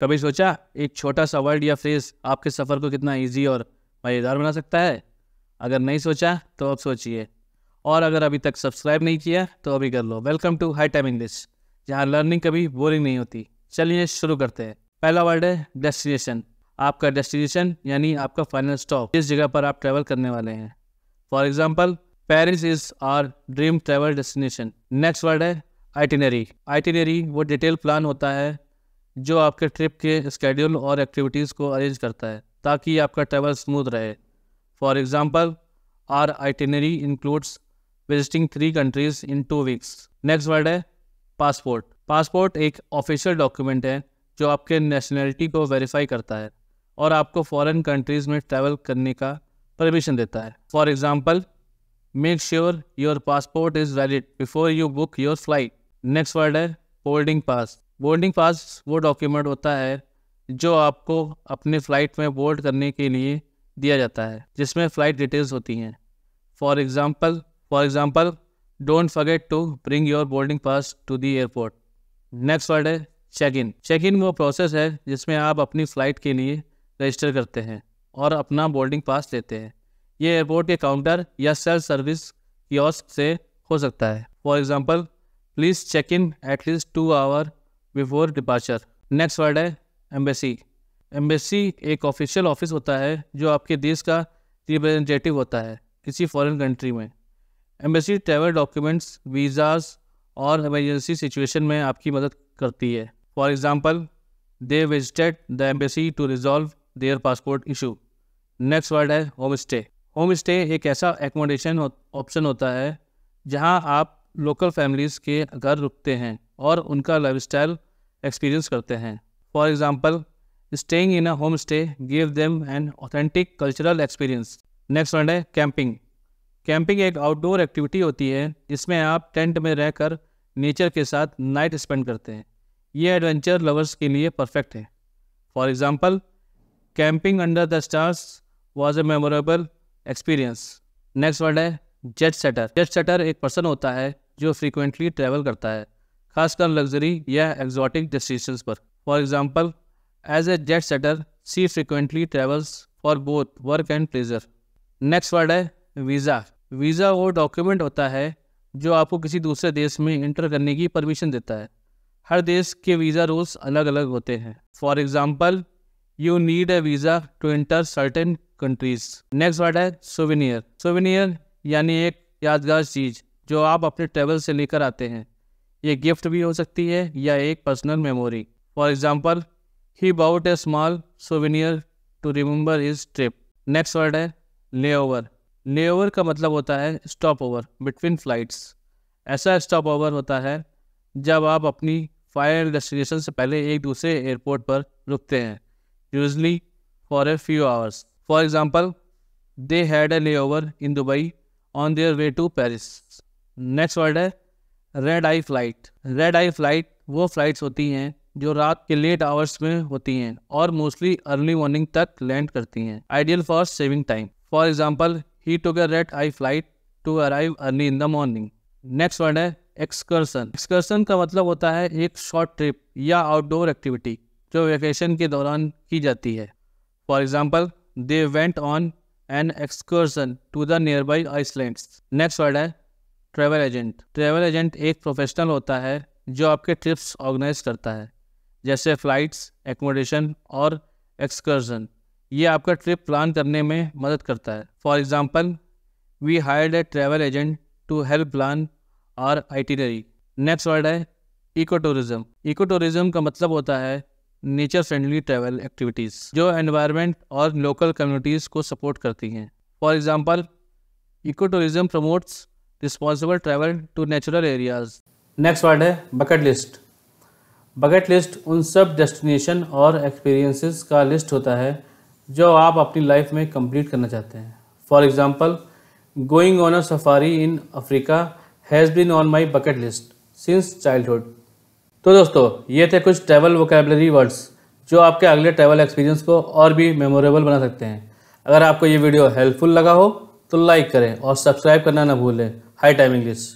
कभी सोचा एक छोटा सा वर्ड या फ्रेज आपके सफ़र को कितना इजी और मज़ेदार बना सकता है? अगर नहीं सोचा तो अब सोचिए, और अगर अभी तक सब्सक्राइब नहीं किया तो अभी कर लो। Welcome to high time English, जहाँ लर्निंग कभी बोरिंग नहीं होती। चलिए शुरू करते हैं। पहला वर्ड है डेस्टिनेशन। आपका डेस्टिनेशन यानी आपका फाइनल स्टॉप, जिस जगह पर आप ट्रैवल करने वाले हैं। For example, Paris is our dream travel destination. Next word है आइटिनरी। आइटिनरी वो डिटेल प्लान होता है जो आपके ट्रिप के स्केड्यूल और एक्टिविटीज़ को अरेंज करता है ताकि आपका ट्रैवल स्मूथ रहे। For example, our itinerary includes visiting 3 countries in 2 weeks. Next word है पासपोर्ट। पासपोर्ट एक ऑफिशियल डॉक्यूमेंट है जो आपके नेशनैलिटी को वेरीफाई करता है और आपको फॉरेन कंट्रीज़ में ट्रैवल करने का परमिशन देता है। For example, make sure your passport is valid before you book your flight. Next word है बोर्डिंग पास। बोर्डिंग पास वो डॉक्यूमेंट होता है जो आपको अपने फ़्लाइट में बोर्ड करने के लिए दिया जाता है, जिसमें फ़्लाइट डिटेल्स होती हैं। For example don't forget to bring your boarding pass to the airport. Next word है चेक इन। चेक इन वो प्रोसेस है जिसमें आप अपनी फ़्लाइट के लिए रजिस्टर करते हैं और अपना बोर्डिंग पास लेते हैं। ये एयरपोर्ट के काउंटर या सेल्फ सर्विस कियोस्क से हो सकता है। For example, please check in at least 2 hour before departure. Next word है एम्बेसी। एम्बेसी एक ऑफिशियल ऑफिस होता है जो आपके देश का रिप्रेजेंटेटिव होता है किसी फॉरेन कंट्री में। एम्बेसी ट्रैवल डॉक्यूमेंट्स, वीज़ाज और इमरजेंसी सिचुएशन में आपकी मदद करती है। For example, they visited the embassy to resolve their passport issue. Next word है होम स्टे। होम स्टे एक ऐसा एकोमोडेशन ऑप्शन होता है जहां आप लोकल फैमिलीज़ के घर रुकते हैं और उनका लाइफस्टाइल एक्सपीरियंस करते हैं। For example, staying in a home stay give them an authentic cultural experience. Next word है कैंपिंग। कैंपिंग एक आउटडोर एक्टिविटी होती है जिसमें आप टेंट में रहकर नेचर के साथ नाइट स्पेंड करते हैं। ये एडवेंचर लवर्स के लिए परफेक्ट है। For example, camping under the stars was a memorable experience. Next word है जेट सेटर। जेट सेटर एक पर्सन होता है जो फ्रीक्वेंटली ट्रैवल करता है, खासकर लग्जरी या एक्जॉटिक डेस्टिनेशंस पर। For example, as a jet setter she frequently travels for both work and pleasure. Next word है वीज़ा। वीज़ा वो डॉक्यूमेंट होता है जो आपको किसी दूसरे देश में इंटर करने की परमिशन देता है। हर देश के वीज़ा रूल्स अलग अलग होते हैं। For example, you need a visa to enter certain countries. Next word है सोवेनियर। सोवेनियर यानी एक यादगार चीज़ जो आप अपने ट्रैवल से लेकर आते हैं। ये गिफ्ट भी हो सकती है या एक personal memory. For example, he bought a small souvenir to remember his trip. Next word है लेओवर। लेओवर का मतलब होता है स्टॉप ओवर बिटवीन फ्लाइट्स। ऐसा स्टॉप ओवर होता है जब आप अपनी फाइनल डेस्टिनेशन से पहले एक दूसरे एयरपोर्ट पर रुकते हैं, usually for a few hours. For example, they had a layover in Dubai on their way to Paris. Next word है red eye flight. Red eye flight वो फ्लाइट्स होती हैं जो रात के लेट आवर्स में होती हैं और मोस्टली अर्ली मॉर्निंग तक लैंड करती हैं, ideal for saving time. For example, he took a red eye flight to arrive early in the morning. Next word है एक्सकर्सन। एक्सकर्सन का मतलब होता है एक शॉर्ट ट्रिप या आउटडोर एक्टिविटी जो वेकेशन के दौरान की जाती है। For example, they went on an excursion to the nearby islands. Next word है ट्रैवल एजेंट। ट्रैवल एजेंट एक प्रोफेशनल होता है जो आपके ट्रिप्स ऑर्गेनाइज करता है, जैसे फ़्लाइट्स, एकोमोडेशन और एक्सकर्सन। ये आपका ट्रिप प्लान करने में मदद करता है। For example, we hired a travel agent to help plan our itinerary. Next word है इको टूरिज्म। इको टूरिज्म का मतलब होता है नेचर फ्रेंडली ट्रैवल एक्टिविटीज़ जो एनवायरनमेंट और लोकल कम्युनिटीज़ को सपोर्ट करती हैं। For example, eco tourism promotes responsible travel to natural areas. Next word है बकेट लिस्ट। बकेट लिस्ट उन सब डेस्टिनेशन और एक्सपीरियंसेस का लिस्ट होता है जो आप अपनी लाइफ में कंप्लीट करना चाहते हैं। For example, going on a safari in Africa has been on my bucket list since childhood. तो दोस्तों, ये थे कुछ ट्रैवल वोकैबुलरी वर्ड्स जो आपके अगले ट्रैवल एक्सपीरियंस को और भी मेमोरेबल बना सकते हैं। अगर आपको ये वीडियो हेल्पफुल लगा हो तो लाइक करें और सब्सक्राइब करना ना भूलें हाई टाइम इंग्लिश।